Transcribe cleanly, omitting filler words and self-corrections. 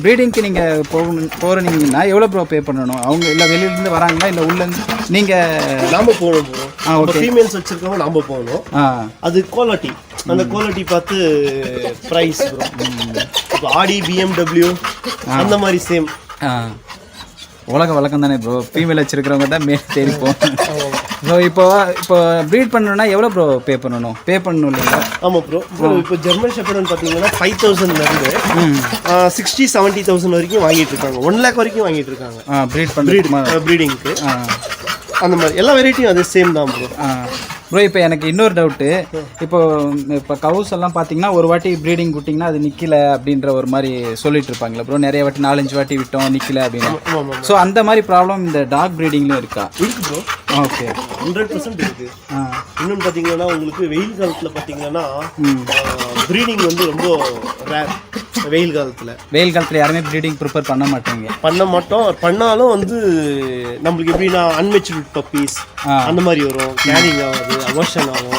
ப்ரீடிங்க்கு நீங்கள் போகிறீங்கன்னா எவ்வளோ ப்ரோ பே பண்ணணும்? அவங்க இல்லை வெளியிலேருந்து வராங்களா இல்லை உள்ளேருந்து நீங்கள்? நாம் போகணும் ப்ரோ. ஓகே, ஃபீமேல்ஸ் வச்சுருக்கவங்க நாம் போகணும். அது குவாலிட்டி, அந்த குவாலிட்டி பார்த்து ப்ரைஸ் ப்ரோ. இப்போ ஆடி, BMW அந்த மாதிரி சேம். உலக வழக்கம் தானே ப்ரோ, ஃபீமேல் வச்சுருக்கிறவங்க தான் தெரிப்போம். ஸோ இப்போ ப்ரீட் பண்ணணும்னா எவ்வளோ ப்ரோ பே பண்ணணும் இல்லைங்களா? ஆமாம் ப்ரோ. இப்போ ஜெர்மன் ஷெப்பர்டுன்னு பார்த்தீங்கன்னா 5,000லேருந்து 60-70,000 வரைக்கும் வாங்கிட்டு இருக்காங்க. 1 lakh வரைக்கும் வாங்கிட்டு இருக்காங்க ப்ரீடிங்க்கு. அந்த மாதிரி எல்லா வெரைட்டியும் அது சேம் தான் ப்ரோ. ப்ரோ இப்போ எனக்கு இன்னொரு டவுட்டு. இப்போ கவுஸ் எல்லாம் பார்த்தீங்கன்னா ஒரு வாட்டி ப்ரீடிங் விட்டிங்கன்னா அது நிற்கல அப்படின்ற ஒரு மாதிரி சொல்லிட்டு இருப்பாங்களே ப்ரோ. நிறைய வாட்டி 4-5 வாட்டி விட்டோம் நிற்கல அப்படின்னு. ஸோ அந்த மாதிரி ப்ராப்ளம் இந்த டாக் ப்ரீடிங்லையும் இருக்கா? இருக்கு ப்ரோ. ஓகே, 100% இருக்குது. இன்னொன்று பார்த்தீங்கன்னா உங்களுக்கு வெயில் காலத்தில் பார்த்தீங்கன்னா ப்ரீடிங் வந்து ரொம்ப ரேர். வெயில் காலத்தில் யாருமே ப்ரீடிங் ப்ரிப்பேர் பண்ண மாட்டோம். பண்ணாலும் வந்து நம்மளுக்கு எப்படின்னா அன்மெச்சூர்ட் பப்பீஸ் அந்த மாதிரி வரும், கேரிங் ஆகாது, அவர்ஷன் ஆகும்.